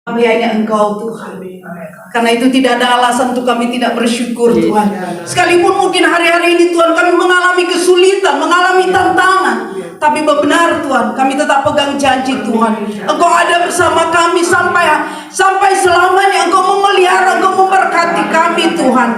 Hanya Engkau Tuhan. Karena itu tidak ada alasan untuk kami tidak bersyukur Tuhan. Sekalipun mungkin hari-hari ini Tuhan kami mengalami kesulitan, mengalami tantangan, tapi benar Tuhan, kami tetap pegang janji Tuhan. Engkau ada bersama kami sampai selamanya. Engkau memelihara, Engkau memberkati kami Tuhan.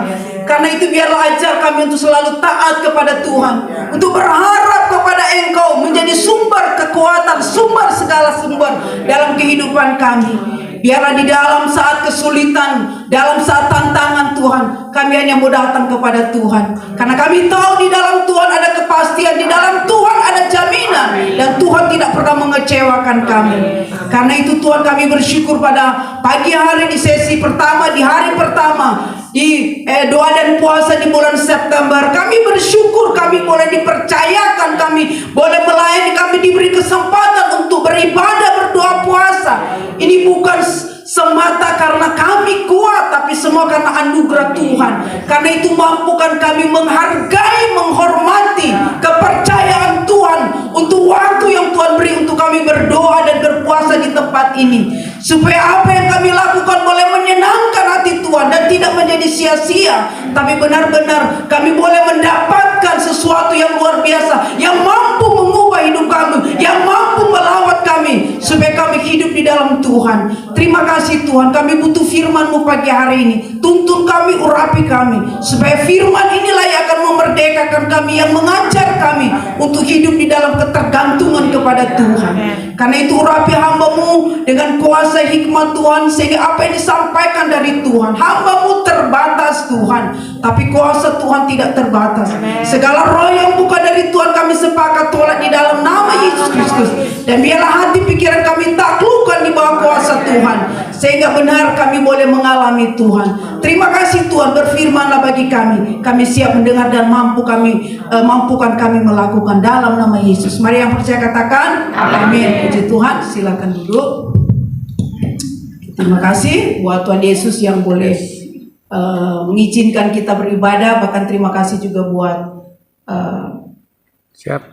Karena itu biarlah ajar kami untuk selalu taat kepada Tuhan, untuk berharap kepada Engkau menjadi sumber kekuatan, sumber segala sumber dalam kehidupan kami. Biarlah di dalam saat kesulitan, dalam saat tantangan Tuhan, kami hanya mau datang kepada Tuhan. Karena kami tahu di dalam Tuhan ada kepastian, di dalam Tuhan ada jaminan, dan Tuhan tidak pernah mengecewakan kami. Karena itu Tuhan, kami bersyukur pada pagi hari di sesi pertama, di hari pertama di doa dan puasa di bulan September. Kami bersyukur kami boleh dipercayakan, kami boleh melayani, kami diberi kesempatan untuk beribadah, berdoa, puasa. Ini bukan semata karena kami kuat, tapi semua karena anugerah Tuhan. Karena itu mampukan kami menghargai, menghormati kepercayaan Tuhan untuk waktu yang Tuhan beri untuk kami berdoa dan berpuasa di tempat ini, supaya apa yang kami lakukan boleh menyenangkan hati Tuhan dan tidak menjadi sia-sia, tapi benar-benar kami boleh mendapatkan sesuatu yang luar biasa, yang mampu mengubah hidup kami, yang mampu melawat kami, supaya kami hidup di dalam Tuhan. Terima kasih Tuhan, kami butuh firman-Mu pagi hari ini. Tuntun kami, urapi kami, supaya firman inilah yang akan memerdekakan kami, yang mengajar kami untuk hidup di dalam ketergantungan kepada Tuhan. Karena itu urapi hamba-Mu dengan kuasa hikmat Tuhan, sehingga apa yang disampaikan dari Tuhan, hamba-Mu terbatas Tuhan, tapi kuasa Tuhan tidak terbatas. Segala roh yang bukan dari Tuhan kami sepakat tolak di dalam nama Yesus Kristus. Dan biarlah hati pikiran kami taklukkan di bawah kuasa Tuhan, sehingga benar kami boleh mengalami Tuhan. Terima kasih Tuhan, berfirmanlah bagi kami. Kami siap mendengar dan mampukan kami melakukan dalam nama Yesus. Mari yang percaya katakan amin. Puji Tuhan, silakan duduk. Terima kasih buat Tuhan Yesus yang boleh mengizinkan kita beribadah. Bahkan terima kasih juga buat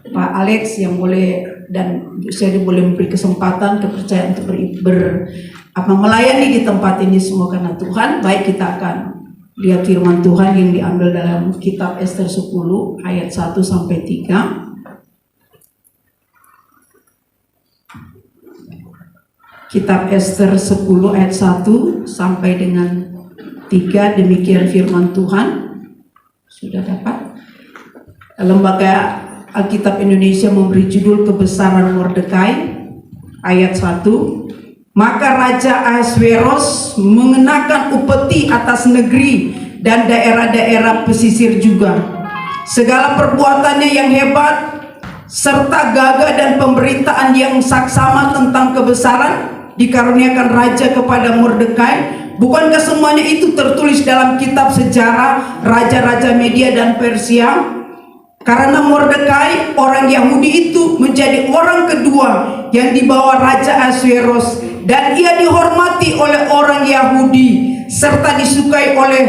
Pak Alex yang boleh dan saya boleh memberi kesempatan, kepercayaan untuk melayani di tempat ini, semua karena Tuhan. Baik, kita akan lihat firman Tuhan yang diambil dalam kitab Ester 10 ayat 1 sampai 3. Kitab Ester 10 ayat 1 sampai dengan 3, demikian firman Tuhan. Sudah dapat? Lembaga Alkitab Indonesia memberi judul Kebesaran Mordekai. Ayat 1. Maka Raja Ahasveros mengenakan upeti atas negeri dan daerah-daerah pesisir juga. Segala perbuatannya yang hebat serta gagah dan pemberitaan yang saksama tentang kebesaran dikaruniakan raja kepada Mordekai. Bukankah semuanya itu tertulis dalam kitab sejarah raja-raja Media dan Persia? Karena Mordekai orang Yahudi itu menjadi orang kedua yang dibawa Raja Ahasveros, dan ia dihormati oleh orang Yahudi serta disukai oleh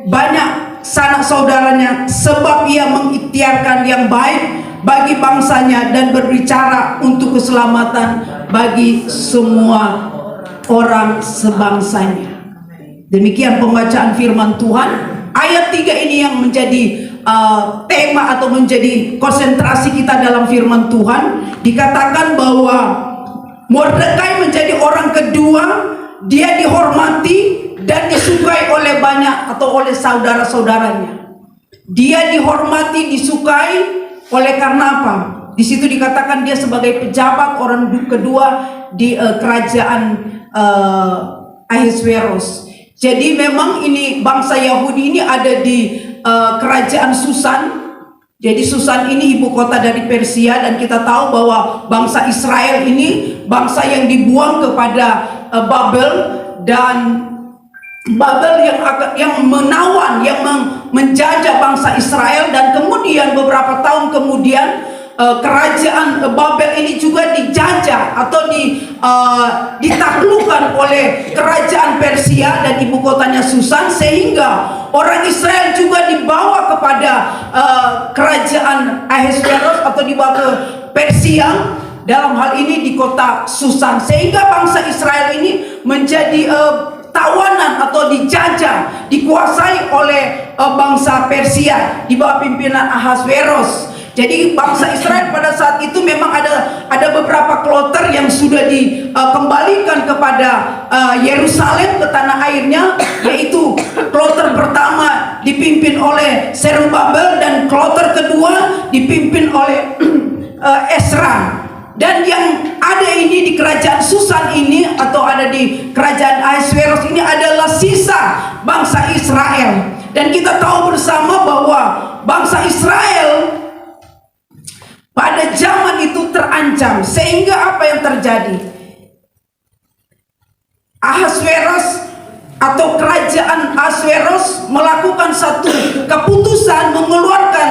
banyak sanak saudaranya, sebab ia mengikhtiarkan yang baik bagi bangsanya dan berbicara untuk keselamatan bagi semua orang sebangsanya. Demikian pembacaan firman Tuhan. Ayat 3 ini yang menjadi tema atau menjadi konsentrasi kita dalam firman Tuhan. Dikatakan bahwa Mordekai menjadi orang kedua, dia dihormati dan disukai oleh banyak atau oleh saudara-saudaranya. Dia dihormati, disukai oleh karena apa? Di situ dikatakan dia sebagai pejabat orang kedua di kerajaan Ahasveros. Jadi memang ini bangsa Yahudi ini ada di kerajaan Susan. Jadi Susan ini ibu kota dari Persia, dan kita tahu bahwa bangsa Israel ini bangsa yang dibuang kepada Babel, dan Babel yang menawan, yang menjajah bangsa Israel. Dan kemudian beberapa tahun kemudian kerajaan Babel ini juga dijajah atau ditaklukkan oleh kerajaan Persia dan ibu kotanya Susan, sehingga orang Israel juga dibawa kepada kerajaan Ahasveros atau dibawa ke Persia. dalam hal ini di kota Susan, sehingga bangsa Israel ini menjadi tawanan atau dijajah, dikuasai oleh bangsa Persia di bawah pimpinan Ahasveros. Jadi bangsa Israel pada saat itu memang ada beberapa kloter yang sudah dikembalikan kepada Yerusalem, ke tanah airnya, yaitu kloter pertama dipimpin oleh Zerubabel dan kloter kedua dipimpin oleh Ezra. Dan yang ada ini di kerajaan Susan ini, atau ada di kerajaan Ahasveros ini, adalah sisa bangsa Israel. Dan kita tahu bersama bahwa bangsa Israel pada zaman itu terancam, sehingga apa yang terjadi? Ahasveros atau kerajaan Ahasveros melakukan satu keputusan, mengeluarkan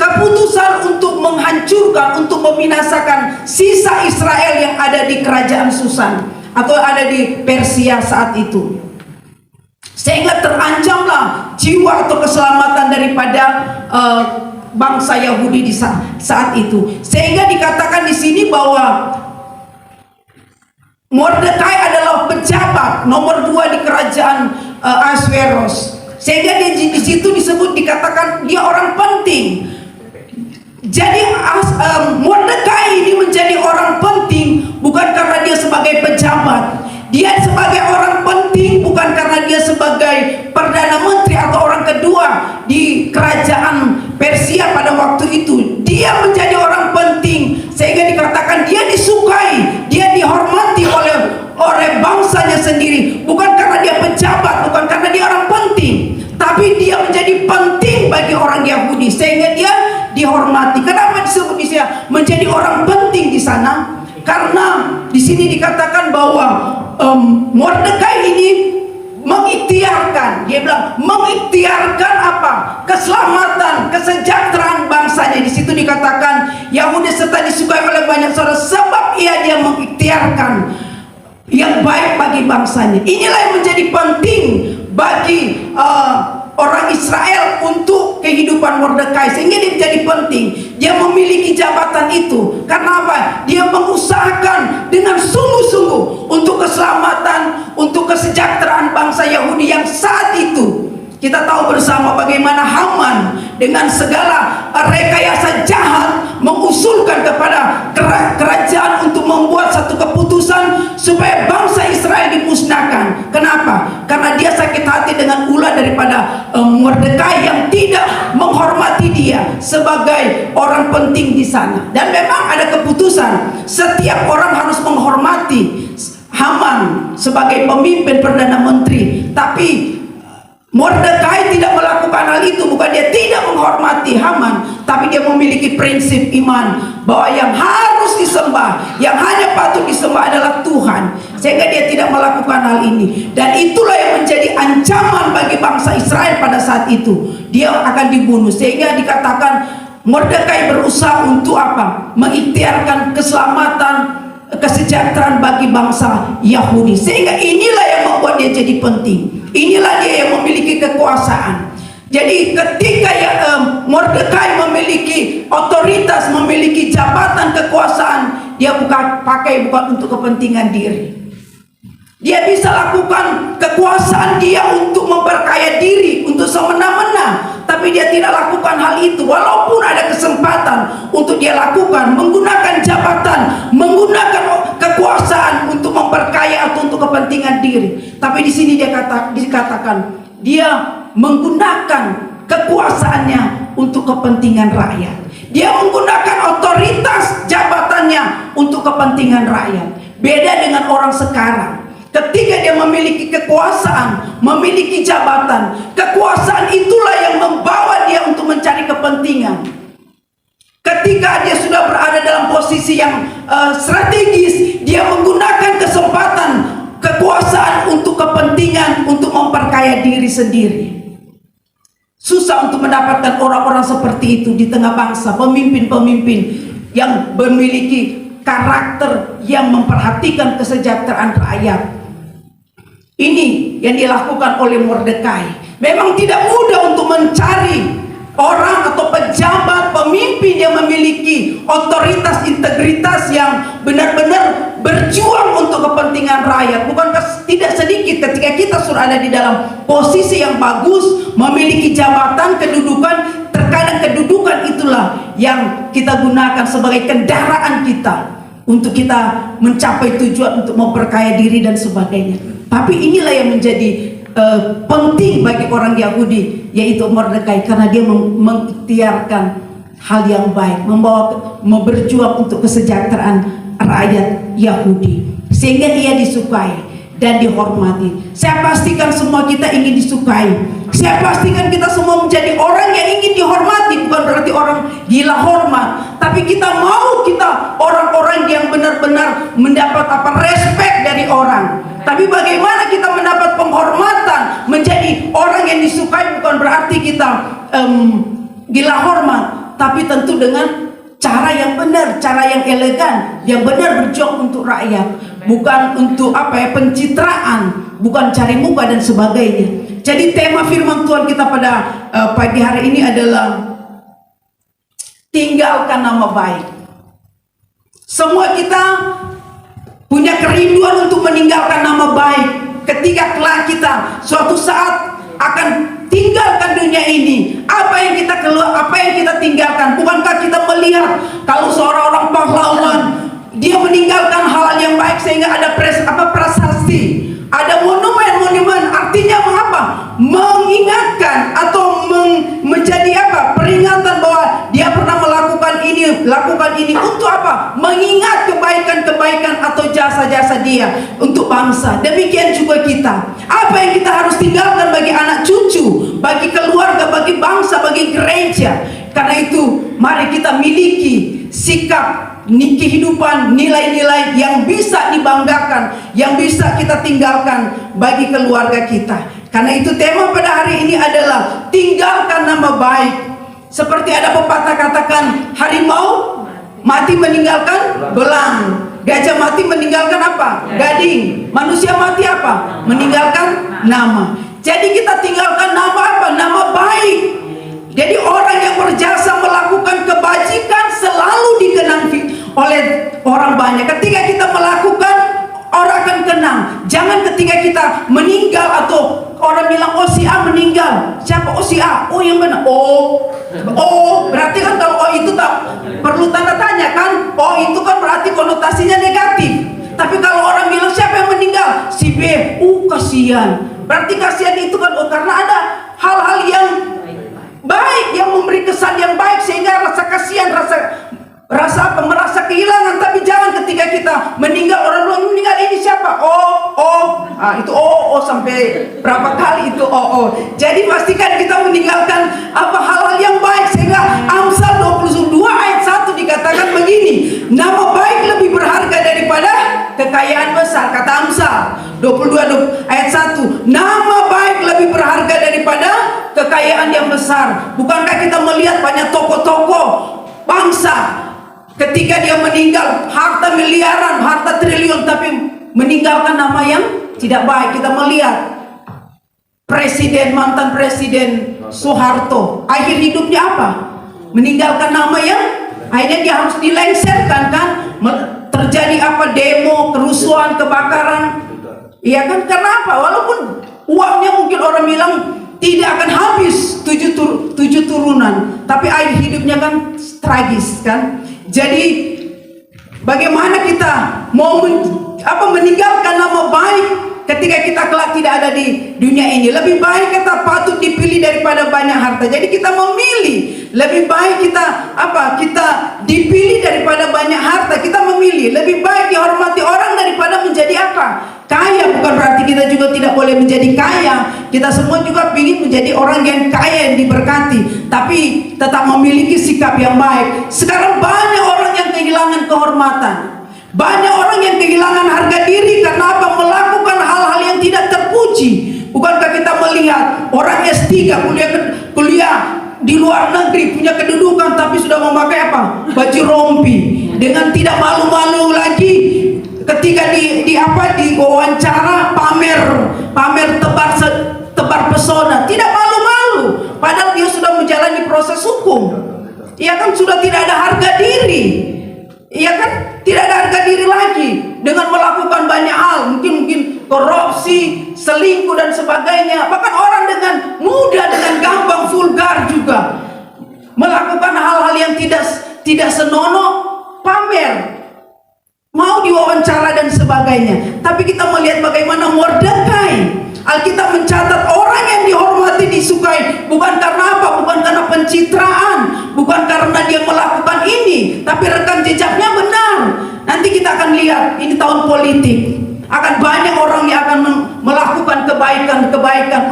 keputusan untuk menghancurkan, untuk membinasakan sisa Israel yang ada di kerajaan Susan atau ada di Persia saat itu. Sehingga terancamlah jiwa atau keselamatan daripada bangsa Yahudi di saat itu. Sehingga dikatakan di sini bahwa Mordekai adalah pejabat nomor 2 di kerajaan Ahasveros. Sehingga di situ disebut, dikatakan dia orang penting. Jadi Mordekai ini menjadi orang penting bukan karena dia sebagai pejabat. Dia sebagai orang penting bukan karena dia sebagai perdana menteri atau orang kedua di kerajaan Persia pada waktu itu. Dia menjadi orang penting sehingga dikatakan dia disukai, dia dihormati oleh bangsanya sendiri, bukan karena dia pejabat, bukan karena dia orang penting, tapi dia menjadi penting bagi orang Yahudi sehingga dia dihormati. Kenapa disebut di sini menjadi orang penting di sana? Karena di sini dikatakan bahwa Mordekai ini mengikhtiarkan, dia bilang mengikhtiarkan apa? Keselamatan, kesejahteraan bangsanya. Di situ dikatakan Yahudi serta disukai oleh banyak saudara sebab dia mengikhtiarkan yang baik bagi bangsanya. Inilah yang menjadi penting bagi orang Israel untuk kehidupan Mordekai, sehingga dia menjadi penting. Dia memiliki jabatan itu karena apa? Dia mengusahakan dengan sungguh-sungguh untuk keselamatan, untuk kesejahteraan bangsa Yahudi yang saat itu kita tahu bersama bagaimana Haman dengan segala rekayasa jahat mengusulkan kepada kerajaan untuk membuat satu keputusan supaya bangsa Israel dimusnahkan. Kenapa? Karena dia sakit hati dengan ulah daripada Mordekai yang tidak menghormati dia sebagai orang penting di sana. Dan memang ada keputusan setiap orang harus menghormati Haman sebagai pemimpin perdana menteri, tapi Mordekai tidak melakukan hal itu. Bukan dia tidak menghormati Haman, tapi dia memiliki prinsip iman bahwa yang harus disembah, yang hanya patut disembah adalah Tuhan, sehingga dia tidak melakukan hal ini. Dan itulah yang menjadi ancaman bagi bangsa Israel pada saat itu. Dia akan dibunuh, sehingga dikatakan Mordekai berusaha untuk apa? Mengikhtiarkan keselamatan, kesejahteraan bagi bangsa Yahudi. Sehingga inilah yang membuat dia jadi penting. Inilah dia yang memiliki kekuasaan. Jadi ketika Mordekai memiliki otoritas, memiliki jabatan kekuasaan, dia bukan untuk kepentingan diri. Dia bisa lakukan kekuasaan dia untuk memperkaya diri, untuk semena-mena, tapi dia tidak lakukan hal itu. Walaupun ada kesempatan untuk dia lakukan, menggunakan jabatan, menggunakan kekuasaan untuk memperkaya atau untuk kepentingan diri. Tapi di sini dikatakan dia menggunakan kekuasaannya untuk kepentingan rakyat. Dia menggunakan otoritas jabatannya untuk kepentingan rakyat. Beda dengan orang sekarang. Ketika dia memiliki kekuasaan, memiliki jabatan, kekuasaan itulah yang membawa dia untuk mencari kepentingan. Ketika dia sudah berada dalam posisi yang strategis, dia menggunakan kesempatan kekuasaan untuk kepentingan, untuk memperkaya diri sendiri. Susah untuk mendapatkan orang-orang seperti itu di tengah bangsa, pemimpin-pemimpin yang memiliki karakter yang memperhatikan kesejahteraan rakyat. Ini yang dilakukan oleh Mordekai. Memang tidak mudah untuk mencari orang atau pejabat, pemimpin yang memiliki otoritas, integritas yang benar-benar berjuang untuk kepentingan rakyat. Bukankah tidak sedikit ketika kita sudah ada di dalam posisi yang bagus, memiliki jabatan, kedudukan, terkadang kedudukan itulah yang kita gunakan sebagai kendaraan kita untuk kita mencapai tujuan, untuk memperkaya diri dan sebagainya. Tapi inilah yang menjadi penting bagi orang Yahudi, yaitu Mordekai, karena dia mengikhtiarkan hal yang baik, berjuang untuk kesejahteraan rakyat Yahudi, sehingga ia disukai dan dihormati. Saya pastikan semua kita ingin disukai. Saya pastikan kita semua menjadi orang yang ingin dihormati. Bukan berarti orang gila hormat, tapi kita mau kita orang-orang yang benar-benar mendapat respect dari orang. Tapi bagaimana kita mendapat penghormatan, menjadi orang yang disukai, bukan berarti kita gila hormat, tapi tentu dengan cara yang benar, cara yang elegan, yang benar, berjuang untuk rakyat, bukan untuk pencitraan, bukan cari muka dan sebagainya. Jadi tema firman Tuhan kita pada pagi hari ini adalah tinggalkan nama baik. Semua kita punya kerinduan untuk meninggalkan nama baik ketika kelak kita suatu saat akan tinggalkan dunia ini. Apa yang kita keluar, apa yang kita tinggalkan? Bukankah kita melihat kalau seorang pahlawan dia meninggalkan hal yang baik sehingga ada prasasti, ada monumen, artinya mengapa? Mengingatkan atau menjadi peringatan bahwa dia pernah melakukan ini untuk apa? Mengingat kebaikan-kebaikan atau jasa-jasa dia untuk bangsa. Demikian juga kita. Apa yang kita harus tinggalkan bagi anak cucu, bagi keluarga, bagi bangsa, bagi gereja. Karena itu mari kita miliki sikap kehidupan, nilai-nilai yang bisa dibanggakan, yang bisa kita tinggalkan bagi keluarga kita. Karena itu tema pada hari ini adalah tinggalkan nama baik. Seperti ada pepatah katakan, harimau mati meninggalkan belang, gajah mati meninggalkan apa? Gading. Manusia mati apa? Meninggalkan nama. Jadi kita tinggalkan nama apa? Nama baik. Jadi orang yang berjasa melakukan kebajikan selalu dikenang oleh orang banyak. Ketika kita melakukan, orang akan kenang. Jangan ketika kita meninggal atau orang bilang, oh si A meninggal. Siapa? Oh si A. Oh yang benar. Oh berarti kan kalau itu tak perlu tanda tanya kan? Oh itu kan berarti konotasinya negatif. Tapi kalau orang bilang siapa yang meninggal? Si B. Kasihan. Berarti kasihan itu kan karena ada hal-hal yang baik yang memberi kesan yang baik sehingga rasa kasihan, merasa kehilangan. Tapi jangan ketika kita meninggal, orang bilang meninggal ini siapa? Itu sampai berapa kali itu Jadi pastikan kita meninggalkan hal-hal yang baik, sehingga Amsal 22 ayat 1 dikatakan begini, nama baik lebih berharga daripada kekayaan besar. Kata Amsal 22 ayat 1, nama baik lebih berharga daripada kekayaan yang besar. Bukankah kita melihat banyak tokoh-tokoh bangsa ketika dia meninggal, harta miliaran, harta triliun, tapi meninggalkan nama yang tidak baik. Kita melihat mantan presiden Soeharto, akhir hidupnya apa? Meninggalkan nama yang akhirnya dia harus dilengsarkan kan? Terjadi demo, kerusuhan, kebakaran. Iya kan? Karena apa? Walaupun uangnya mungkin orang bilang tidak akan habis 7 turunan, tapi akhir hidupnya kan tragis kan? Jadi bagaimana kita mau meninggalkan nama baik ketika kita kelak tidak ada di dunia ini? Lebih baik kita patut dipilih daripada banyak harta. Jadi kita memilih, lebih baik kita dipilih daripada banyak harta. Kita memilih, lebih baik dihormati orang daripada menjadi kaya. Bukan berarti kita juga tidak boleh menjadi kaya. Kita semua juga ingin menjadi orang yang kaya, yang diberkati, tapi tetap memiliki sikap yang baik. Sekarang banyak orang yang kehilangan kehormatan, banyak orang yang kehilangan harga diri karena melakukan hal-hal yang tidak terpuji. Bukankah kita melihat orang S3 kuliah di luar negeri, punya kedudukan, tapi sudah memakai baju rompi, dengan tidak malu-malu lagi ketika di wawancara pamer tebar pesona, tidak malu-malu. padahal dia sudah menjalani proses hukum. Ia kan sudah tidak ada harga diri. Ia kan tidak ada harga diri lagi dengan melakukan banyak hal, mungkin korupsi, selingkuh dan sebagainya. Bahkan orang dengan mudah, dengan gampang, vulgar juga melakukan hal-hal yang tidak senonoh, pamer, mau diwawancara dan sebagainya. Tapi kita melihat bagaimana Mordekai, Alkitab mencatat orang yang dihormati, disukai bukan karena apa? Bukan karena pencitraan, bukan karena dia melakukan ini, tapi rekam jejaknya benar. Nanti kita akan lihat, ini tahun politik, akan banyak orang yang akan melakukan kebaikan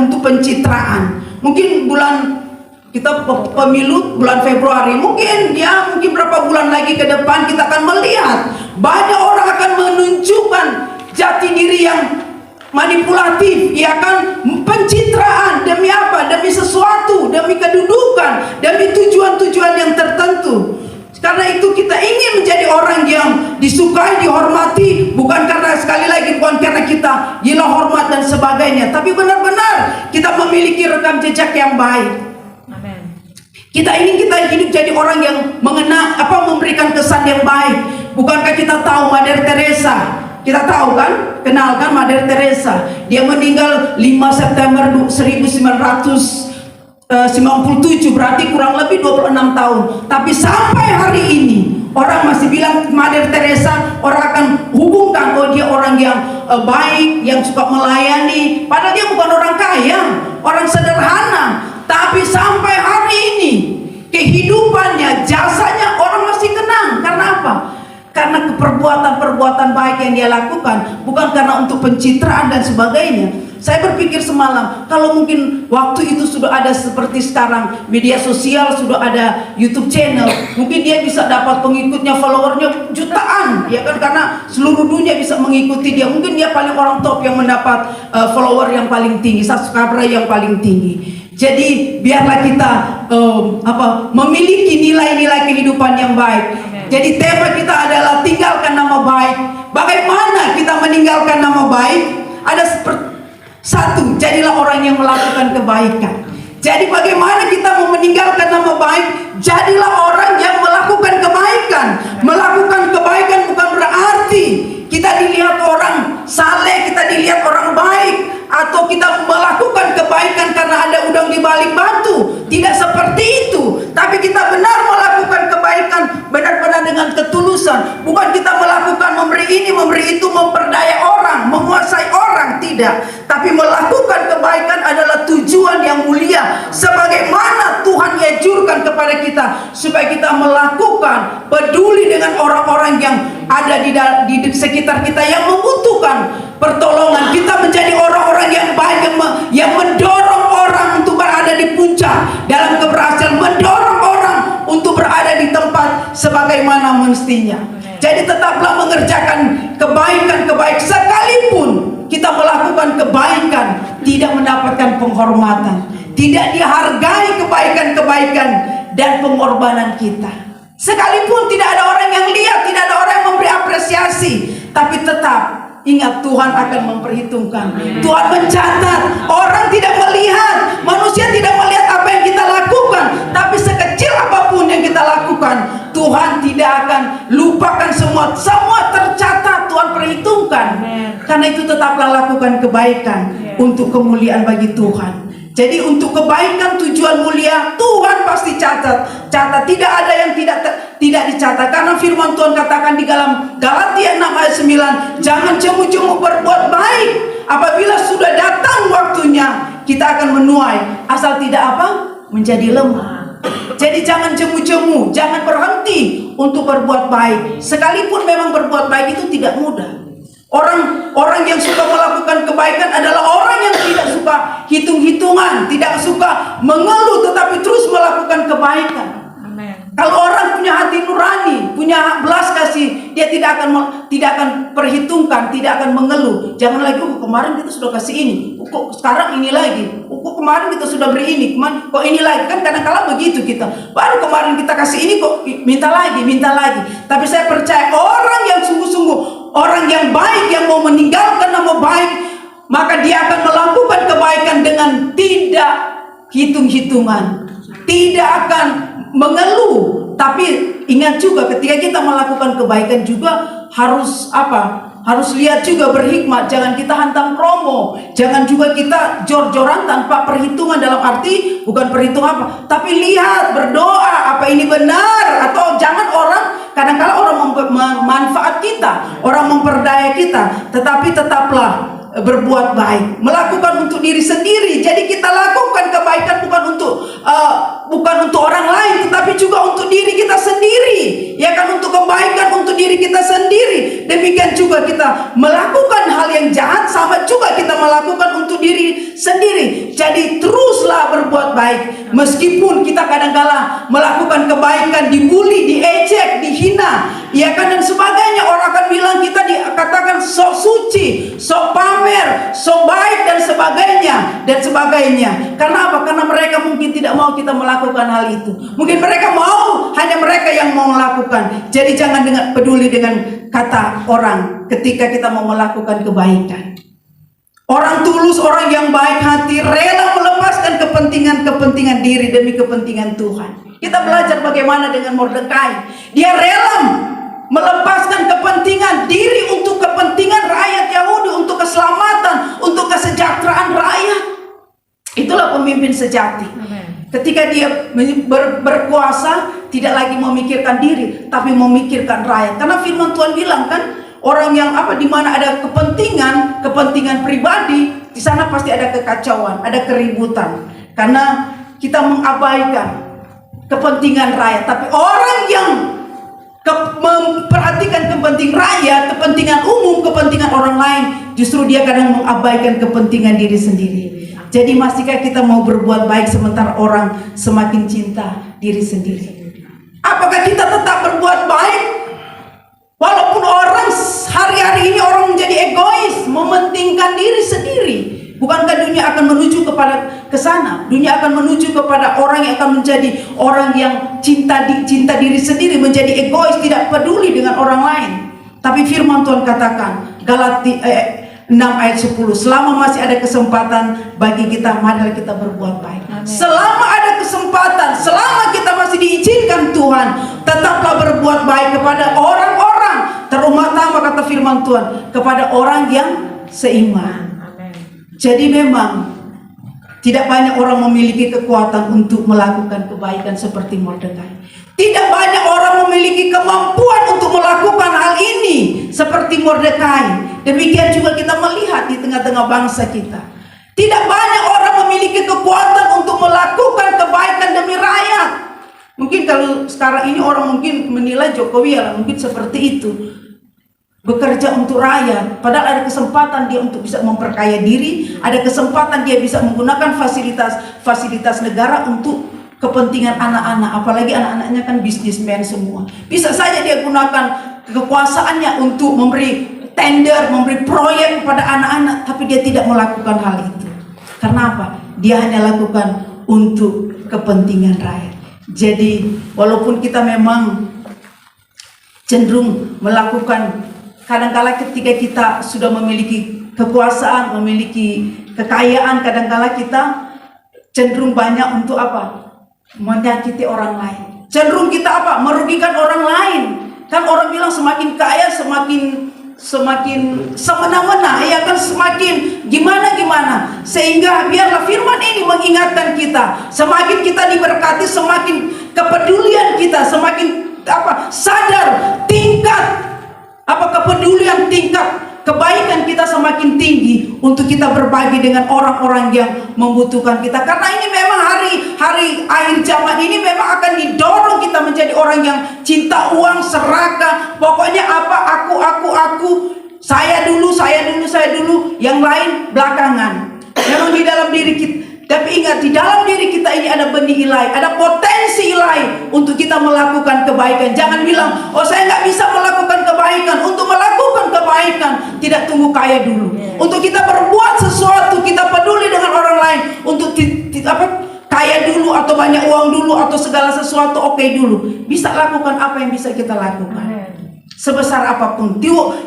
untuk pencitraan. Mungkin kita pemilu bulan Februari, mungkin berapa bulan lagi ke depan kita akan melihat banyak orang akan menunjukkan jati diri yang manipulatif, ya kan, pencitraan demi apa? Demi sesuatu, demi kedudukan, demi tujuan-tujuan yang tertentu. Karena itu kita ingin menjadi orang yang disukai, dihormati, bukan karena, sekali lagi, bukan karena kita gila hormat dan sebagainya, tapi benar-benar kita memiliki rekam jejak yang baik. Kita ingin kita hidup jadi orang yang memberikan kesan yang baik. Bukankah kita tahu Mother Teresa? Kita tahu kan, kenal kan Mother Teresa? Dia meninggal 5 September 1997, berarti kurang lebih 26 tahun. Tapi sampai hari ini orang masih bilang Mother Teresa, orang akan hubungkan dia orang yang baik, yang suka melayani. Padahal dia bukan orang kaya, orang sederhana. Tapi sampai hari ini kehidupannya, jasanya orang masih kenang. Karena apa? Karena perbuatan baik yang dia lakukan, bukan karena untuk pencitraan dan sebagainya. Saya berpikir semalam, kalau mungkin waktu itu sudah ada seperti sekarang media sosial, sudah ada YouTube channel, mungkin dia bisa dapat pengikutnya, followernya jutaan, ya kan, karena seluruh dunia bisa mengikuti dia. Mungkin dia paling orang top yang mendapat follower yang paling tinggi, subscriber yang paling tinggi. Jadi biarlah kita memiliki nilai-nilai kehidupan yang baik. Jadi tema kita adalah tinggalkan nama baik. Bagaimana kita meninggalkan nama baik? Ada satu, jadilah orang yang melakukan kebaikan. Jadi bagaimana kita mau meninggalkan nama baik? Jadilah orang yang melakukan kebaikan. Melakukan kebaikan bukan berarti kita dilihat orang saleh, kita dilihat orang baik, atau kita melakukan kebaikan karena ada udang di balik batu. Tidak seperti itu. Tapi kita benar melakukan kebaikan benar-benar dengan ketulusan. Bukan kita melakukan memberi ini, memberi itu, memperdaya orang, menguasai orang, tidak. Tapi melakukan kebaikan adalah tujuan yang mulia, sebagaimana Tuhan anjurkan kepada kita, supaya kita melakukan peduli dengan orang-orang yang ada di sekitar kita yang membutuhkan pertolongan. Kita menjadi orang-orang yang baik, yang mendorong orang untuk berada di puncak dalam keberhasilan, mendorong orang untuk berada di tempat sebagaimana mestinya. Jadi tetaplah mengerjakan kebaikan sekalipun kita melakukan kebaikan tidak mendapatkan penghormatan, tidak dihargai kebaikan dan pengorbanan kita. Sekalipun tidak ada orang yang lihat, tidak ada orang yang memberi apresiasi, tapi tetap ingat, Tuhan akan memperhitungkan. Tuhan mencatat. Orang tidak melihat, manusia tidak melihat apa yang kita lakukan, tapi sekecil apapun yang kita lakukan, Tuhan tidak akan lupakan semua tercatat. Tuhan perhitungkan. Karena itu tetaplah lakukan kebaikan untuk kemuliaan bagi Tuhan. Jadi untuk kebaikan, tujuan mulia, Tuhan pasti catat. Tidak ada yang tidak dicatat. Karena firman Tuhan katakan di dalam Galatia 6 ayat 9, jangan cemu-cemu berbuat baik. Apabila sudah datang waktunya, kita akan menuai, asal tidak menjadi lemah. Jadi jangan cemu-cemu, jangan berhenti untuk berbuat baik. Sekalipun memang berbuat baik itu tidak mudah. Orang yang suka melakukan kebaikan adalah orang yang tidak suka hitung-hitungan, tidak suka mengeluh, tetapi terus melakukan kebaikan. Kalau orang punya hati nurani, punya belas kasih, dia tidak akan perhitungkan, tidak akan mengeluh. Jangan lagi, kemarin kita sudah kasih ini, kok sekarang ini lagi, kok kemarin kita sudah beri ini, kok ini lagi. Kan kadang-kadang begitu kita. Baru kemarin kita kasih ini, kok minta lagi. Tapi saya percaya orang yang sungguh-sungguh, orang yang baik, yang mau meninggalkan nama baik, maka dia akan melakukan kebaikan dengan tidak hitung-hitungan, tidak akan mengeluh. Tapi ingat juga ketika kita melakukan kebaikan juga harus apa? Harus lihat juga berhikmat. Jangan kita hantam promo, jangan juga kita jor-joran tanpa perhitungan, dalam arti bukan perhitungan apa, tapi lihat, berdoa apa ini benar. Atau jangan orang, kadang-kala orang memanfaat kita, orang memperdaya kita, tetapi tetaplah berbuat baik, melakukan untuk diri sendiri. Jadi kita lakukan kebaikan bukan untuk orang lain, tetapi juga untuk diri kita sendiri, ya kan, untuk kebaikan untuk diri kita sendiri. Demikian juga kita melakukan hal yang jahat, sama juga kita melakukan untuk diri sendiri. Jadi teruslah berbuat baik, meskipun kita kadang-kala melakukan kebaikan, dibully, diejek, dihina, ya kan, dan sebagainya. Orang akan bilang kita dikatakan sok suci, sok pamer, sok baik, dan sebagainya. Karena apa? Karena mereka mungkin tidak mau kita melakukan hal itu. Mungkin mereka mau, hanya mereka yang mau melakukan. Jadi jangan peduli dengan kata orang ketika kita mau melakukan kebaikan. Orang tulus, orang yang baik hati, rela melepaskan kepentingan diri demi kepentingan Tuhan. Kita belajar bagaimana dengan Mordekai. Dia rela melepaskan kepentingan diri untuk kepentingan rakyat Yahudi, untuk keselamatan, untuk kesejahteraan rakyat. Itulah pemimpin sejati. Ketika dia berkuasa, tidak lagi memikirkan diri, tapi memikirkan rakyat. Karena firman Tuhan bilang kan, orang yang di mana ada kepentingan pribadi, di sana pasti ada kekacauan, ada keributan. Karena kita mengabaikan kepentingan rakyat. Tapi orang yang memperhatikan kepentingan rakyat, kepentingan umum, kepentingan orang lain, justru dia kadang mengabaikan kepentingan diri sendiri. Jadi masihkah kita mau berbuat baik sementara orang semakin cinta diri sendiri? Apakah kita tetap berbuat baik walaupun orang hari-hari ini orang menjadi egois, mementingkan diri sendiri? Bukankah dunia akan menuju ke sana? Dunia akan menuju kepada orang yang akan menjadi orang yang cinta diri sendiri, menjadi egois, tidak peduli dengan orang lain. Tapi firman Tuhan katakan, Galatia 6 ayat 10, selama masih ada kesempatan bagi kita, marilah kita berbuat baik. Amen. Selama ada kesempatan, selama kita masih diizinkan Tuhan, tetaplah berbuat baik kepada orang-orang, terutama kata firman Tuhan, kepada orang yang seiman. Amen. Jadi memang tidak banyak orang memiliki kekuatan untuk melakukan kebaikan seperti Mordekai. Tidak banyak orang memiliki kemampuan untuk melakukan hal ini seperti Mordekai. Demikian juga kita melihat di tengah-tengah bangsa kita. Tidak banyak orang memiliki kekuatan untuk melakukan kebaikan demi rakyat. Mungkin kalau sekarang ini orang mungkin menilai Jokowi mungkin seperti itu, bekerja untuk rakyat. Padahal ada kesempatan dia untuk bisa memperkaya diri, ada kesempatan dia bisa menggunakan fasilitas negara untuk kepentingan anak-anak. Apalagi anak-anaknya kan bisnismen semua. Bisa saja dia gunakan kekuasaannya untuk memberi tender, memberi proyek kepada anak-anak, tapi dia tidak melakukan hal itu. Karena apa? Dia hanya lakukan untuk kepentingan rakyat. Jadi walaupun kita memang cenderung melakukan, kadang-kala ketika kita sudah memiliki kekuasaan, memiliki kekayaan, kadang-kala kita cenderung banyak untuk menyakiti orang lain. Cenderung kita merugikan orang lain. Kan orang bilang semakin kaya semakin semena-mena, ya kan, semakin gimana. Sehingga biarlah firman ini mengingatkan kita, semakin kita diberkati, semakin kepedulian kita, semakin sadar tingkat kepedulian, tingkat kebaikan kita semakin tinggi untuk kita berbagi dengan orang-orang yang membutuhkan kita. Karena ini memang hari akhir zaman ini memang akan didorong kita menjadi orang yang cinta uang, serakah. Pokoknya aku, saya dulu, yang lain belakangan. Memang di dalam diri kita, tapi ingat, di dalam diri kita ini ada benih ilahi, ada potensi ilahi untuk kita melakukan kebaikan. Jangan bilang, oh saya nggak bisa melakukan kebaikan. Untuk melakukan kebaikan tidak tunggu kaya dulu. Untuk kita berbuat sesuatu, kita peduli dengan orang lain. Untuk kaya dulu atau banyak uang dulu atau segala sesuatu dulu. Bisa lakukan apa yang bisa kita lakukan. Sebesar apapun,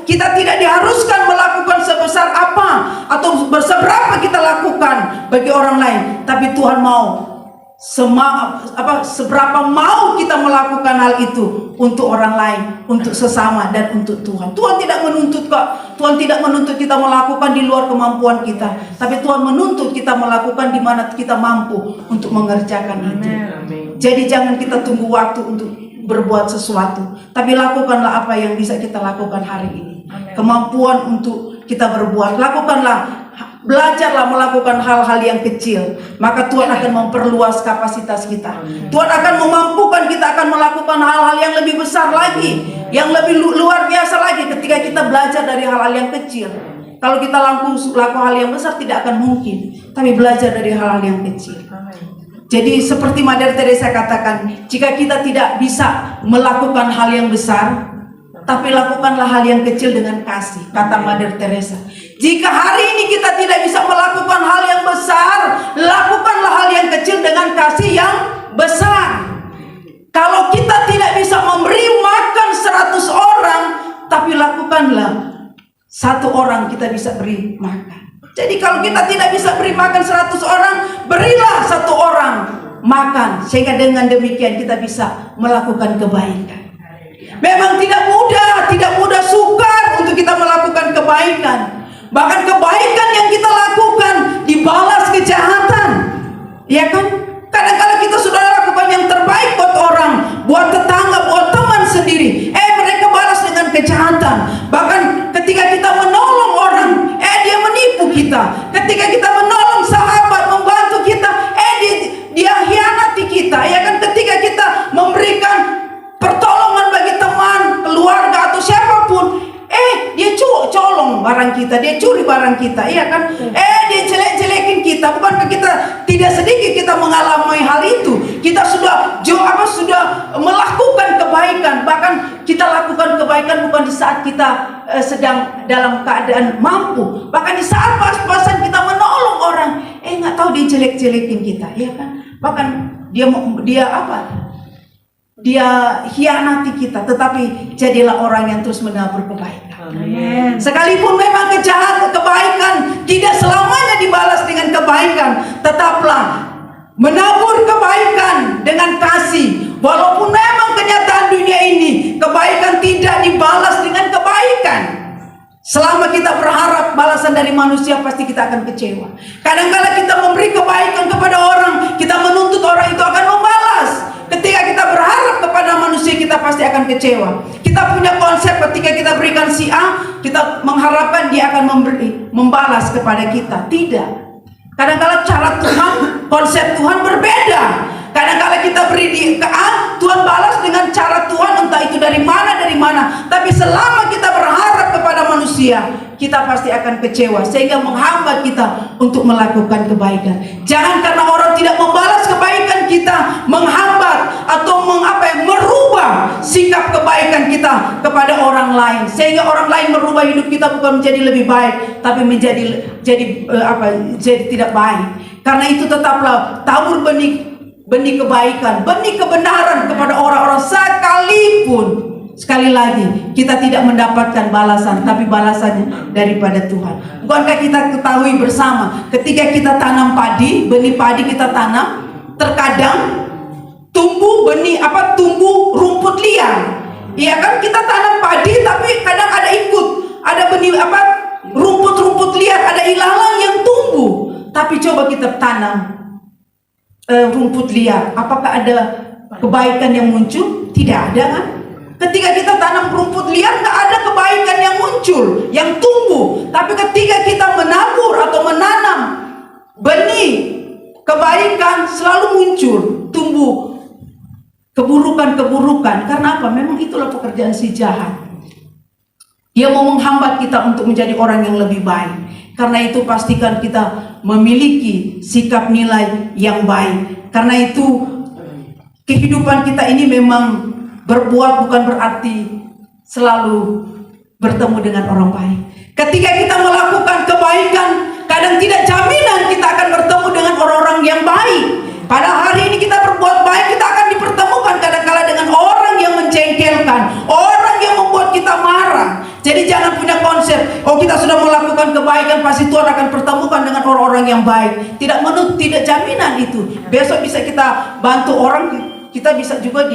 kita tidak diharuskan melakukan sebesar apa atau seberapa kita lakukan bagi orang lain, tapi Tuhan Tuhan mau seberapa mau kita melakukan hal itu untuk orang lain, untuk sesama, dan untuk Tuhan. Tuhan tidak menuntut kok. Tuhan tidak menuntut kita melakukan di luar kemampuan kita, tapi Tuhan menuntut kita melakukan di mana kita mampu untuk mengerjakan itu. Jadi jangan kita tunggu waktu untuk berbuat sesuatu, tapi lakukanlah apa yang bisa kita lakukan hari ini. Kemampuan untuk kita berbuat, lakukanlah. Belajarlah melakukan hal-hal yang kecil, maka Tuhan akan memperluas kapasitas kita. Tuhan akan memampukan kita akan melakukan hal-hal yang lebih besar lagi, yang lebih luar biasa lagi ketika kita belajar dari hal-hal yang kecil. Kalau kita lakukan hal yang besar tidak akan mungkin, tapi belajar dari hal-hal yang kecil. Jadi seperti Mother Teresa katakan, jika kita tidak bisa melakukan hal yang besar, tapi lakukanlah hal yang kecil dengan kasih, kata Mother Teresa. Jika hari ini kita tidak bisa melakukan hal yang besar, lakukanlah hal yang kecil dengan kasih yang besar. Kalau kita tidak bisa memberi makan 100 orang, tapi lakukanlah 1 orang kita bisa beri makan. Jadi kalau kita tidak bisa beri makan 100 orang, berilah 1 orang makan, sehingga dengan demikian kita bisa melakukan kebaikan. Memang tidak mudah sukar untuk kita melakukan kebaikan. Bahkan kebaikan yang kita lakukan dibalas kejahatan, ya kan? Kadang-kadang kita sudah lakukan yang terbaik buat orang, buat tetangga, buat teman sendiri, mereka balas dengan kejahatan. Bahkan ketika kita menolong orang, dia menipu kita. Ketika kita menolong sahabat, membantu kita, dia hianati kita, ya kan? Ketika kita memberikan pertolongan bagi teman, keluarga, atau siapapun, dia colong barang kita, dia curi barang kita, iya kan? Dia jelek-jelekin kita. Bukankah kita tidak sedikit kita mengalami hal itu? Kita sudah melakukan kebaikan. Bahkan kita lakukan kebaikan bukan di saat kita sedang dalam keadaan mampu. Bahkan di saat pas-pasan kita menolong orang, nggak tahu dia jelek-jelekin kita, iya kan? Bahkan dia hianati kita, tetapi jadilah orang yang terus menabur kebaikan. Amen. Sekalipun memang kebaikan tidak selamanya dibalas dengan kebaikan, tetaplah menabur kebaikan dengan kasih. Walaupun memang kenyataan dunia ini kebaikan tidak dibalas dengan kebaikan, selama kita berharap balasan dari manusia, pasti kita akan kecewa. Kadang-kadang kita memberi kebaikan kepada orang, kita menuntut orang itu akan membalas. Ketika kita berharap kepada manusia, kita pasti akan kecewa. Kita punya konsep, ketika kita berikan si A, kita mengharapkan dia akan membalas kepada kita. Tidak. Kadang-kadang cara Tuhan, konsep Tuhan berbeda. Kadang-kadang kita beri ke A, Tuhan balas dengan cara Tuhan, entah itu dari mana. Tapi selama kita berharap kepada manusia, kita pasti akan kecewa, sehingga menghambat kita untuk melakukan kebaikan. Jangan karena orang tidak membalas kebaikan kita menghambat atau merubah sikap kebaikan kita kepada orang lain, sehingga orang lain merubah hidup kita bukan menjadi lebih baik, tapi menjadi tidak baik. Karena itu tetaplah tabur benih kebaikan, benih kebenaran kepada orang-orang, sekalipun sekali lagi kita tidak mendapatkan balasan, tapi balasannya daripada Tuhan. Bukankah kita ketahui bersama, ketika kita tanam padi, benih padi kita tanam, terkadang tumbuh rumput liar. Iya kan, kita tanam padi tapi kadang ada benih rumput liar, ada ilalang yang tumbuh. Tapi coba kita tanam rumput liar, apakah ada kebaikan yang muncul? Tidak ada kan? Ketika kita tanam rumput liar, nggak ada kebaikan yang muncul, yang tumbuh. Tapi ketika kita menabur atau menanam benih kebaikan, selalu muncul, tumbuh keburukan. Karena apa? Memang itulah pekerjaan si jahat. Dia mau menghambat kita untuk menjadi orang yang lebih baik. Karena itu pastikan kita memiliki sikap nilai yang baik. Karena itu kehidupan kita ini memang berbuat bukan berarti selalu bertemu dengan orang baik. Ketika kita melakukan kebaikan, kadang tidak jaminan kita akan bertemu dengan orang-orang yang baik. Pada hari ini kita berbuat baik, kita akan dipertemukan kadang-kala dengan orang yang menjengkelkan, orang yang membuat kita marah. Jadi jangan punya konsep, kita sudah melakukan kebaikan, pasti Tuhan akan pertemukan dengan orang-orang yang baik. Tidak jaminan itu. Besok bisa kita bantu orang, kita bisa juga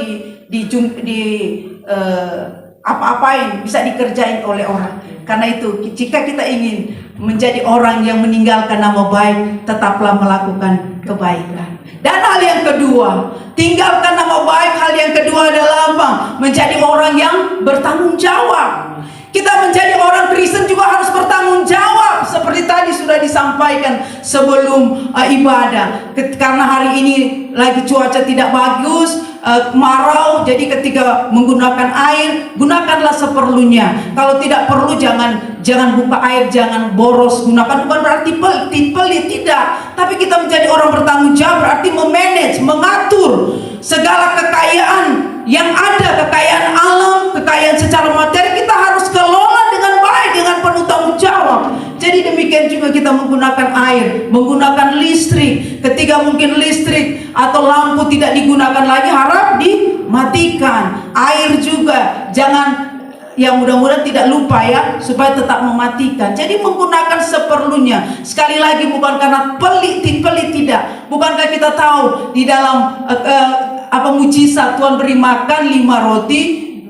apa-apain, bisa dikerjain oleh orang. Karena itu, jika kita ingin menjadi orang yang meninggalkan nama baik, tetaplah melakukan kebaikan. Dan hal yang kedua, tinggalkan nama baik. Hal yang kedua adalah apa? Menjadi orang yang bertanggung jawab. Kita menjadi orang Kristen juga harus bertanggung jawab. Seperti tadi sudah disampaikan sebelum ibadah. Karena hari ini lagi cuaca tidak bagus, kemarau, jadi ketika menggunakan air, gunakanlah seperlunya. Kalau tidak perlu jangan buka air, jangan boros. Gunakan bukan berarti pelit, tidak. Tapi kita menjadi orang bertanggung jawab berarti memanage, mengatur segala kekayaan yang ada, kekayaan alam, kekayaan secara materi, kita harus kelola dengan baik, dengan penuh tanggung jawab. Jadi demikian juga kita menggunakan air, menggunakan listrik. Ketika mungkin listrik atau lampu tidak digunakan lagi, harap dimatikan. Air juga jangan, yang mudah-mudahan tidak lupa ya, supaya tetap mematikan. Jadi menggunakan seperlunya. Sekali lagi, bukan karena pelit tidak. Bukankah kita tahu di dalam mujizat Tuhan beri makan 5 roti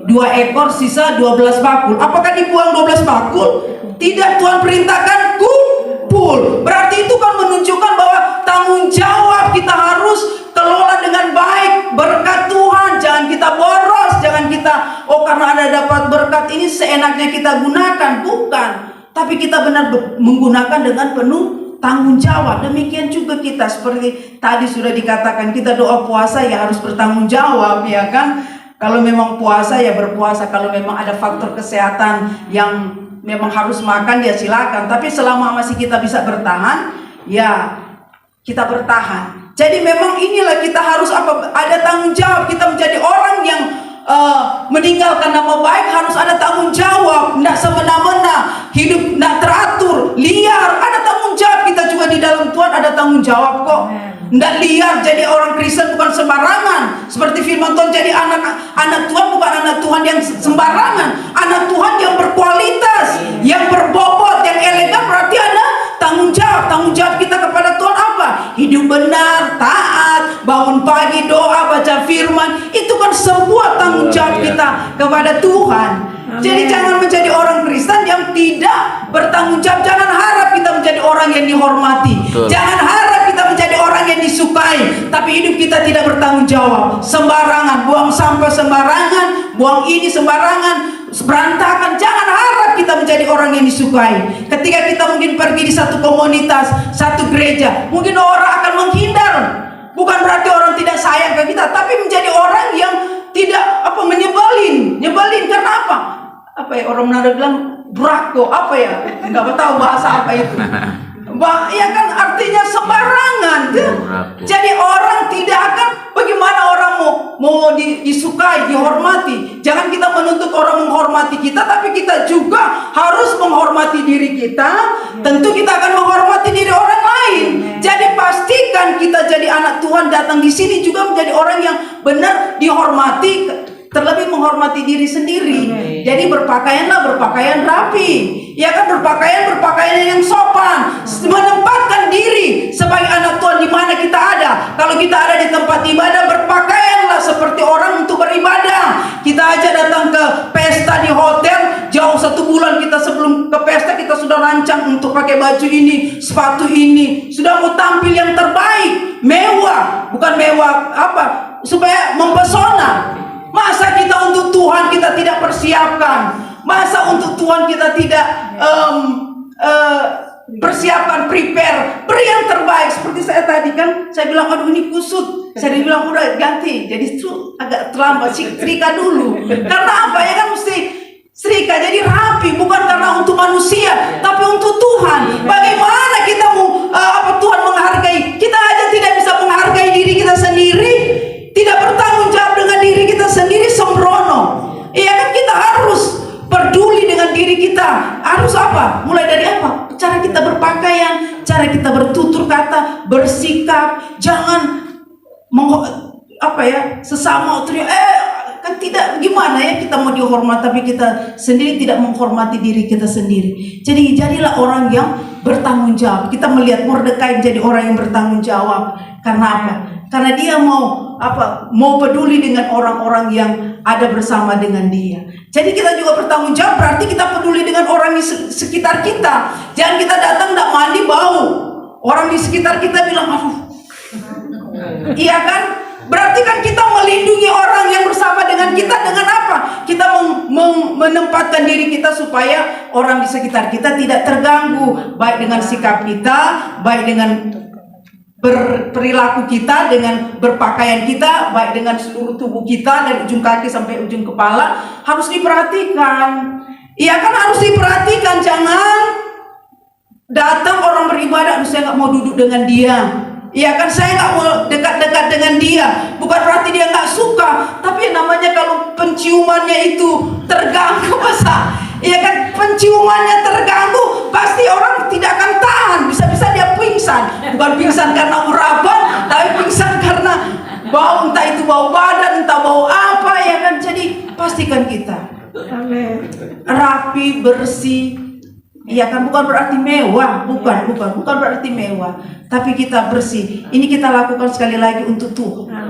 2 ekor, sisa 12 bakul. Apakah dibuang 12 bakul? Tidak, Tuhan perintahkan kumpul. Berarti itu kan menunjukkan bahwa tanggung jawab kita harus kelola dengan baik. Berkat Tuhan, jangan kita boros, jangan kita karena ada dapat berkat ini seenaknya kita gunakan. Bukan, tapi kita benar menggunakan dengan penuh tanggung jawab. Demikian juga kita, seperti tadi sudah dikatakan, kita doa puasa ya harus bertanggung jawab, ya kan? Kalau memang puasa ya berpuasa. Kalau memang ada faktor kesehatan yang memang harus makan ya silakan. Tapi selama masih kita bisa bertahan, ya kita bertahan. Jadi memang inilah kita harus ada tanggung jawab. Kita menjadi orang yang meninggalkan nama baik harus ada tanggung jawab. Tidak semena-mena hidup, tidak teratur, liar. Ada tanggung jawab. Kita juga di dalam Tuhan ada tanggung jawab kok. Tidak liar. Jadi orang Kristen bukan sembarangan. Seperti firman Tuhan, jadi anak Tuhan bukan anak Tuhan yang sembarangan. Anak Tuhan yang berkualitas, yang berbobot, yang elegan. Berarti ada tanggung jawab. Tanggung jawab kita kepada Tuhan apa? Hidup benar, taat, bangun pagi, doa, baca firman. Itu kan sebuah tanggung jawab kita kepada Tuhan. Jadi jangan menjadi orang Kristen yang tidak bertanggung jawab. Jangan harap kita menjadi orang yang dihormati. Jangan harap kita menjadi orang yang disukai, tapi hidup kita tidak bertanggung jawab. Sembarangan, buang sampah sembarangan, buang ini sembarangan, berantakan. Jangan harap kita menjadi orang yang disukai. Ketika kita mungkin pergi di satu komunitas, satu gereja, mungkin orang akan menghindar. Bukan berarti orang tidak sayang ke kita, tapi menjadi orang yang tidak nyebelin. Karena apa? Orang Manado bilang brako, nggak tahu bahasa apa itu. Ya kan, artinya sembarangan. Jadi orang tidak akan, bagaimana orang mau disukai, dihormati. Jangan kita menuntut orang menghormati kita, tapi kita juga harus menghormati diri kita. Tentu kita akan menghormati diri orang lain. Jadi pastikan kita jadi anak Tuhan, datang di sini juga menjadi orang yang benar dihormati, terlebih menghormati diri sendiri. Jadi berpakaianlah berpakaian rapi. Ya kan, berpakaian yang sopan, menempatkan diri sebagai anak Tuhan di mana kita ada. Kalau kita ada di tempat ibadah, berpakaianlah seperti orang untuk beribadah. Kita aja datang ke pesta di hotel, jauh 1 bulan kita sebelum ke pesta kita sudah rancang untuk pakai baju ini, sepatu ini, sudah mau tampil yang terbaik, mewah, bukan mewah supaya mempesona. Masa kita untuk Tuhan kita tidak persiapkan? Masa untuk Tuhan kita tidak persiapkan, prepare, beri yang terbaik? Seperti saya tadi kan, saya bilang aduh ini kusut, saya bilang udah ganti, jadi itu agak terlambat, setrika dulu. Karena apa ya kan, mesti setrika jadi rapi, bukan karena untuk manusia, tapi untuk Tuhan. Bagaimana kita mau Tuhan menghargai? Kita aja tidak bisa menghargai diri kita sendiri, tidak bertanggung jawab dengan diri kita sendiri, sembrono. Iya kan, kita harus peduli dengan diri kita. Harus mulai dari cara kita berpakaian, cara kita bertutur kata, bersikap. Jangan sesama teriak, Kan tidak, gimana ya kita mau dihormati tapi kita sendiri tidak menghormati diri kita sendiri. Jadi jadilah orang yang bertanggung jawab. Kita melihat Mordekai menjadi orang yang bertanggung jawab. Karena apa? Karena dia mau mau peduli dengan orang-orang yang ada bersama dengan dia. Jadi kita juga bertanggung jawab, berarti kita peduli dengan orang di sekitar kita. Jangan kita datang tidak mandi bau. Orang di sekitar kita bilang, aduh. Iya kan? Berarti kan kita melindungi orang yang bersama dengan kita dengan apa? Kita menempatkan diri kita supaya orang di sekitar kita tidak terganggu, baik dengan sikap kita, baik dengan berperilaku kita, dengan berpakaian kita, baik dengan seluruh tubuh kita dari ujung kaki sampai ujung kepala harus diperhatikan. Iya kan, harus diperhatikan. Jangan datang orang beribadah, saya nggak mau duduk dengan dia. Iya kan, saya nggak mau dekat-dekat dengan dia. Bukan berarti dia nggak suka, tapi namanya kalau penciumannya itu terganggu, masa? Iya kan, penciumannya terganggu, pasti orang tidak akan tahan. Bisa-bisa dia pingsan. Bukan pingsan karena urapan, tapi pingsan karena bau, entah itu bau badan, entah bau apa, ya kan. Jadi pastikan kita rapi, bersih. Iya kan, bukan berarti mewah, bukan berarti mewah, tapi kita bersih. Ini kita lakukan sekali lagi untuk Tuhan,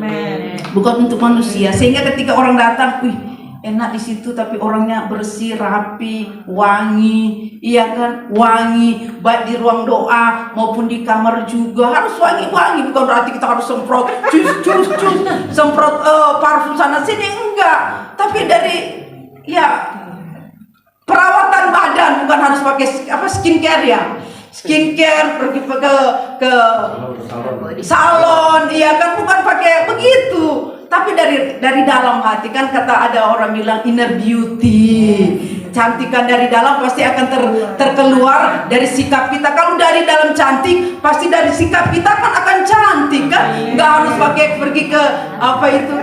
bukan untuk manusia. Sehingga ketika orang datang, wih enak di situ, tapi orangnya bersih, rapi, wangi, iya kan, wangi. Baik di ruang doa maupun di kamar juga harus wangi-wangi. Bukan berarti kita harus semprot, semprot parfum sana sini, enggak. Tapi dari perawatan badan, bukan harus pakai skincare ya. Skincare, pergi ke salon, iya kan, bukan pakai begitu. Tapi dari dalam hati, kan kata ada orang bilang inner beauty. Cantikan dari dalam pasti akan terkeluar dari sikap kita. Kalau dari dalam cantik, pasti dari sikap kita kan akan cantik kan. Nggak harus pergi ke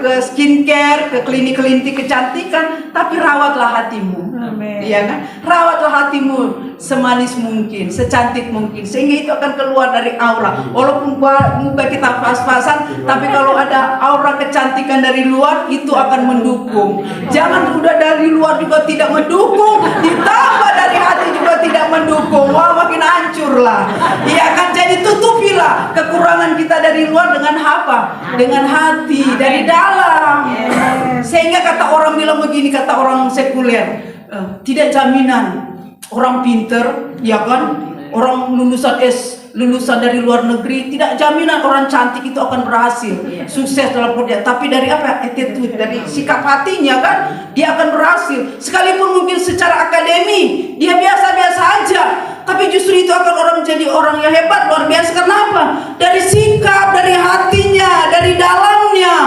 ke skincare, ke klinik-klinik kecantikan, tapi rawatlah hatimu. Iya kan? Rawatlah hatimu semanis mungkin, secantik mungkin, sehingga itu akan keluar dari aura. Walaupun muka kita pas-pasan, tapi kalau ada aura kecantikan dari luar, itu akan mendukung. Jangan udah dari luar juga tidak mendukung, ditambah dari hati juga tidak mendukung. Wah, makin hancur lah. Iya kan? Jadi tutupilah kekurangan kita dari luar dengan apa? Dengan hati dari dalam. Sehingga kata orang bilang begini, kata orang sekuler, tidak jaminan orang pinter, ya kan, orang lulusan dari luar negeri, tidak jaminan orang cantik itu akan berhasil, sukses dalam pekerjaan. Tapi dari apa? Attitude, dari sikap hatinya kan, dia akan berhasil. Sekalipun mungkin secara akademi dia biasa-biasa aja, tapi justru itu akan orang menjadi orang yang hebat, luar biasa. Kenapa? Dari sikap, dari hatinya, dari dalamnya.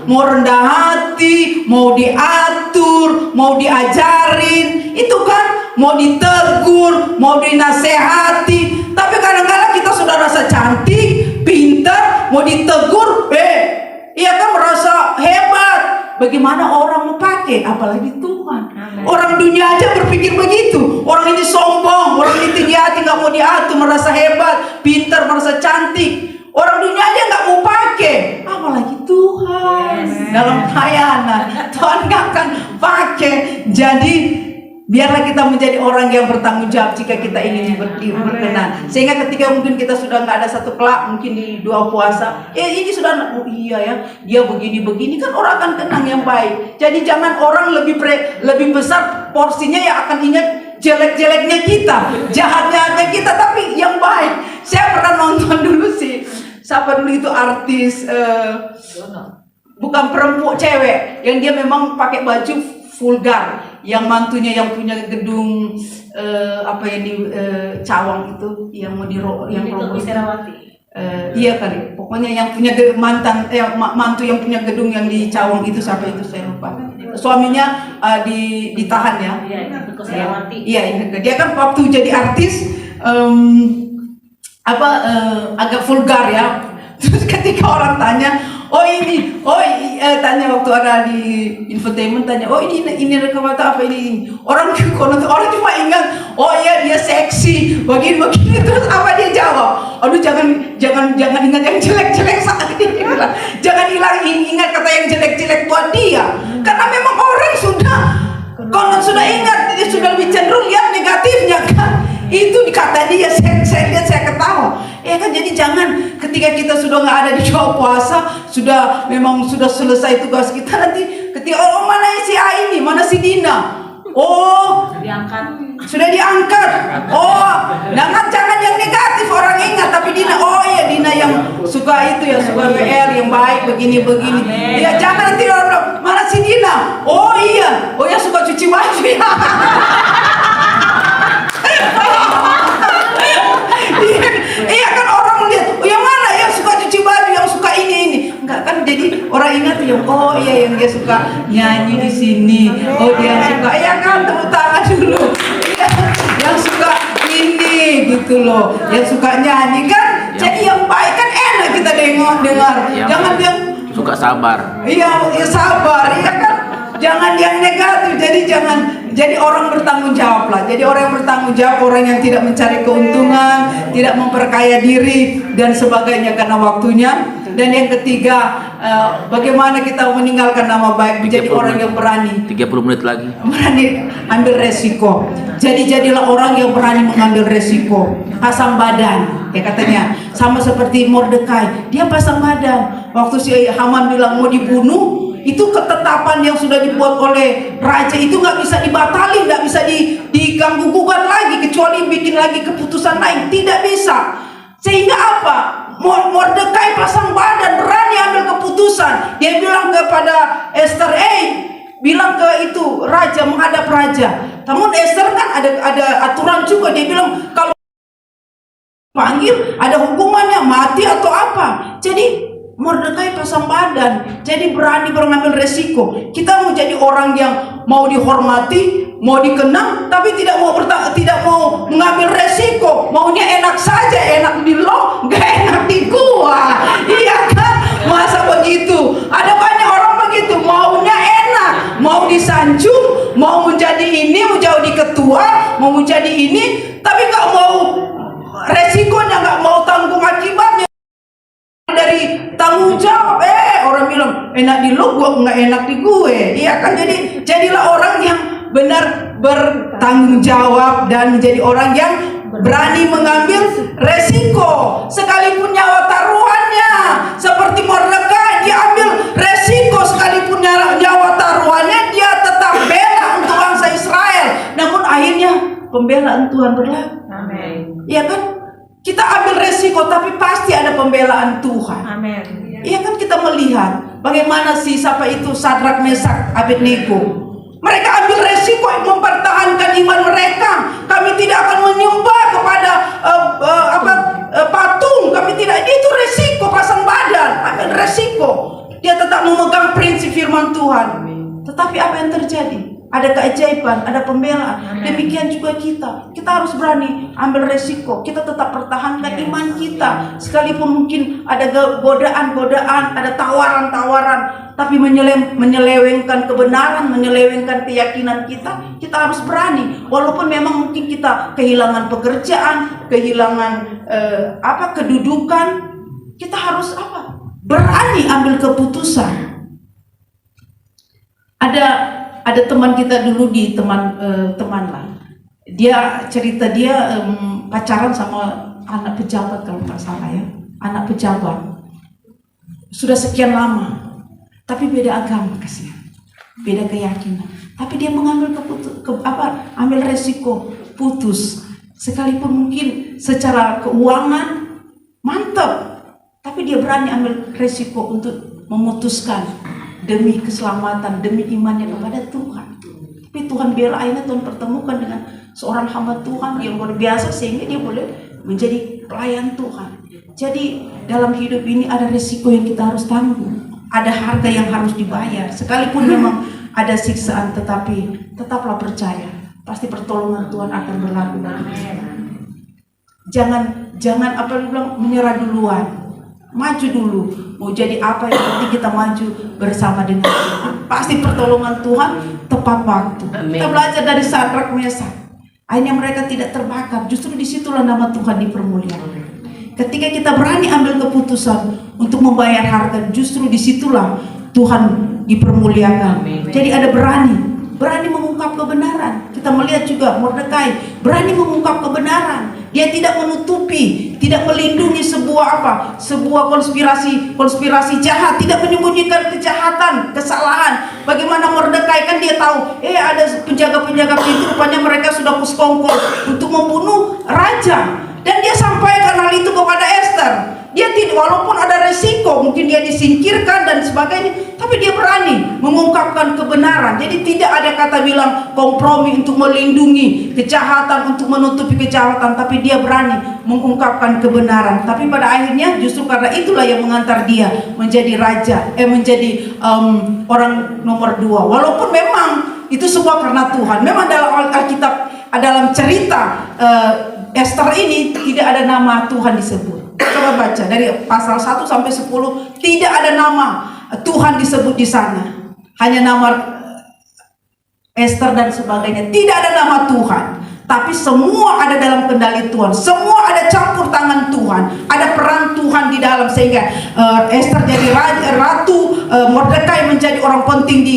Mau rendah hati, mau diatur, mau diajarin, itu kan, mau ditegur, mau dinasehati. Tapi kadang-kadang kita sudah rasa cantik, pintar, mau ditegur, iya kan, merasa hebat. Bagaimana orang mau pakai, apalagi Tuhan. Orang dunia aja berpikir begitu. Orang ini sombong, orang ini tinggi hati, nggak mau diatur, merasa hebat, pintar, merasa cantik. Orang dunia aja nggak mau pakai, apalagi Tuhan. Dalam pelayanan Tuhan nggak akan pakai. Jadi biarlah kita menjadi orang yang bertanggung jawab jika kita ingin berkenan. Sehingga ketika mungkin kita sudah nggak ada satu kelak, mungkin di 2 puasa, ini sudah, oh iya ya, dia begini-begini, kan orang akan kenang yang baik. Jadi jangan orang lebih besar porsinya yang akan ingat jelek-jeleknya kita, jahat-jahatnya kita, tapi yang baik. Saya pernah nonton dulu sih, siapa dulu itu artis, bukan perempuan, cewek, yang dia memang pakai baju vulgar, yang mantunya yang punya gedung yang di Cawang itu, yang mau yang roboh. Iya kali, pokoknya yang punya mantu yang punya gedung yang di Cawang itu, siapa itu saya lupa. Suaminya ditahan ya. Iya, dia kan waktu jadi artis agak vulgar ya. Terus ketika orang tanya, tanya waktu ada di infotainment, tanya, ini rekaman apa ini? Orang cuma ingat, oh iya dia seksi, begini. Terus apa dia jawab? Aduh, jangan ingat yang jelek-jelek saat ini. Jangan ingat kata yang jelek-jelek buat dia. Karena memang ketika kita sudah nggak ada di bawah puasa, memang sudah selesai tugas kita, nanti ketika mana si A ini, mana si Dina, sudah diangkat. Jangan yang negatif orang ingat, tapi Dina, Dina yang suka itu, yang suka WR, yang baik begini. Ya jangan nanti orang bilang, mana si Dina? Yang suka cuci baju ya. Iya kan, orang lihat, yang mana yang suka cuci baju, yang suka ini. Enggak kan, jadi orang ingat yang yang dia suka nyanyi di sini. Dia suka, ya kan, tepuk tangan dulu. Yang suka ini gitu loh, yang suka nyanyi kan. Jadi yang baik kan enak kita dengar. Jangan yang suka sabar. Iya, sabar, iya kan. Jangan yang negatif. Jadi orang bertanggung jawab lah. Jadi orang yang bertanggung jawab, orang yang tidak mencari keuntungan, tidak memperkaya diri dan sebagainya karena waktunya. Dan yang ketiga, bagaimana kita meninggalkan nama baik, menjadi orang yang berani. 30 menit lagi. Berani ambil resiko. Jadilah orang yang berani mengambil resiko. Pasang badan, ya katanya. Sama seperti Mordekai, dia pasang badan. Waktu si Haman bilang mau dibunuh, itu ketetapan yang sudah dibuat oleh raja itu nggak bisa dibatalin, nggak bisa diganggu gugat lagi, kecuali bikin lagi keputusan lain. Tidak bisa. Sehingga apa? Mordekai pasang badan, berani ambil keputusan. Dia bilang kepada Esther, bilang ke itu raja, menghadap raja. Namun Esther kan ada aturan juga. Dia bilang kalau panggil ada hukumannya, mati atau apa. Jadi Mordekai pasang badan, jadi berani mengambil resiko. Kita mau jadi orang yang mau dihormati, mau dikenang, tapi tidak mau mengambil resiko. Maunya enak saja, enak di lo, gak enak di gua. Iya kan? Masa begitu? Ada banyak orang begitu, maunya enak, mau disanjung, mau menjadi ini, mau jadi ketua, mau menjadi ini, tapi gak mau resikonya, gak mau tanggung akibatnya. Dari tanggung jawab, orang bilang enak di lo, gua nggak enak di gue. Iya kan, jadilah orang yang benar bertanggung jawab dan menjadi orang yang berani mengambil resiko sekalipun nyawa taruhannya. Seperti Mordekai, dia ambil resiko sekalipun nyawa taruhannya, dia tetap bela untuk bangsa Israel. Namun akhirnya pembelaan Tuhan berlaku. Amin. Iya kan? Kita ambil resiko, tapi pasti ada pembelaan Tuhan. Amin. Iya kan, kita melihat bagaimana siapa itu Sadrak, Mesak, Abednego. Mereka ambil resiko mempertahankan iman mereka. Kami tidak akan menyembah kepada patung. Kami tidak. Itu resiko, pasang badan, ambil resiko. Dia tetap memegang prinsip firman Tuhan. Tetapi apa yang terjadi? Ada keajaiban, ada pembelaan. Demikian juga kita harus berani ambil resiko. Kita tetap pertahankan iman kita, sekalipun mungkin ada godaan-godaan, ada tawaran-tawaran, tapi menyelewengkan kebenaran, menyelewengkan keyakinan kita harus berani. Walaupun memang mungkin kita kehilangan pekerjaan, kehilangan kedudukan, kita harus berani ambil keputusan. Ada teman kita dulu di teman lah. Dia cerita pacaran sama anak pejabat kalau nggak salah ya, anak pejabat. Sudah sekian lama, tapi beda agama kasihan, beda keyakinan. Tapi dia mengambil ambil resiko putus, sekalipun mungkin secara keuangan mantap, tapi dia berani ambil resiko untuk memutuskan. Demi keselamatan, demi imannya kepada Tuhan. Tapi Tuhan bela, akhirnya Tuhan pertemukan dengan seorang hamba Tuhan yang luar biasa, sehingga dia boleh menjadi pelayan Tuhan. Jadi dalam hidup ini ada resiko yang kita harus tanggung, ada harga yang harus dibayar. Sekalipun memang ada siksaan, tetapi tetaplah percaya, pasti pertolongan Tuhan akan berlaku bagi kita. Jangan menyerah duluan. Maju dulu, mau jadi apa yang penting kita maju bersama dengan Tuhan. Pasti pertolongan Tuhan tepat waktu. Amin. Kita belajar dari Sadrak, Mesak. Akhirnya mereka tidak terbakar. Justru disitulah nama Tuhan dipermuliakan. Ketika kita berani ambil keputusan untuk membayar harga, justru disitulah Tuhan dipermuliakan. Amin. Jadi ada berani mengungkap kebenaran. Kita melihat juga Mordekai berani mengungkap kebenaran. Dia tidak menutupi, tidak melindungi sebuah sebuah konspirasi jahat, tidak menyembunyikan kejahatan, kesalahan. Bagaimana Mordekai, kan dia tahu, ada penjaga-penjaga pintu, rupanya mereka sudah bersekongkol untuk membunuh raja. Dan dia sampaikan hal itu kepada Esther. Dia tidak, walaupun ada resiko, mungkin dia disingkirkan dan sebagainya, tapi dia berani mengungkapkan kebenaran. Jadi tidak ada kata bilang kompromi untuk melindungi kejahatan, untuk menutupi kejahatan, tapi dia berani mengungkapkan kebenaran. Tapi pada akhirnya justru karena itulah yang mengantar dia menjadi raja, menjadi orang nomor 2. Walaupun memang itu semua karena Tuhan. Memang dalam Alkitab, dalam cerita Esther ini tidak ada nama Tuhan disebut. Coba baca dari pasal 1 sampai 10, tidak ada nama Tuhan disebut di sana. Hanya nama Esther dan sebagainya. Tidak ada nama Tuhan. Tapi semua ada dalam kendali Tuhan. Semua ada campur tangan Tuhan. Ada peran Tuhan di dalam, sehingga Esther jadi ratu, Mordekai menjadi orang penting di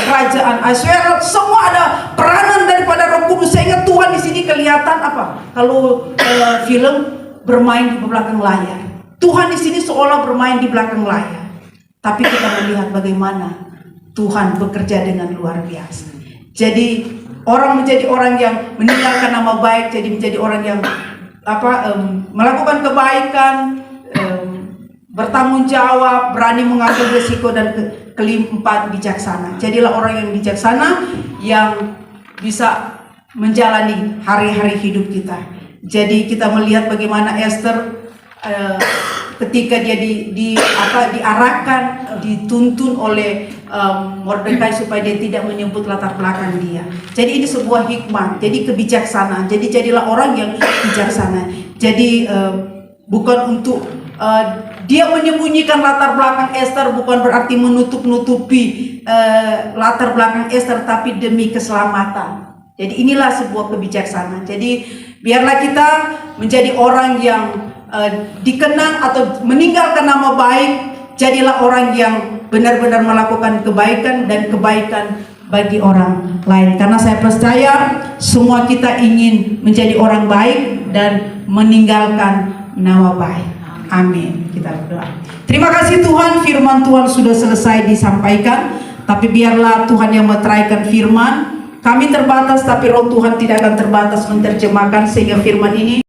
kerajaan Ahasuerus. Semua ada peranan daripada Roh Kudus, sehingga Tuhan di sini kelihatan kalau film bermain di belakang layar. Tuhan di sini seolah bermain di belakang layar. Tapi kita melihat bagaimana Tuhan bekerja dengan luar biasa. Jadi orang menjadi orang yang meninggalkan nama baik, jadi menjadi orang yang melakukan kebaikan, bertanggung jawab, berani mengambil risiko, dan keempat, bijaksana. Jadilah orang yang bijaksana yang bisa menjalani hari-hari hidup kita. Jadi kita melihat bagaimana Esther ketika dia diarahkan, dituntun oleh Mordekai supaya dia tidak menyebut latar belakang dia. Jadi ini sebuah hikmah, jadi kebijaksanaan. Jadi jadilah orang yang bijaksana. Jadi bukan untuk dia menyembunyikan latar belakang Esther, bukan berarti menutup-nutupi latar belakang Esther, tapi demi keselamatan. Jadi inilah sebuah kebijaksanaan. Jadi biarlah kita menjadi orang yang dikenang atau meninggalkan nama baik. Jadilah orang yang benar-benar melakukan kebaikan dan kebaikan bagi orang lain. Karena saya percaya semua kita ingin menjadi orang baik dan meninggalkan nama baik. Amin. Kita berdoa. Terima kasih Tuhan, firman Tuhan sudah selesai disampaikan. Tapi biarlah Tuhan yang meteraikan firman. Kami terbatas, tapi Roh Tuhan tidak akan terbatas menerjemahkan, sehingga firman ini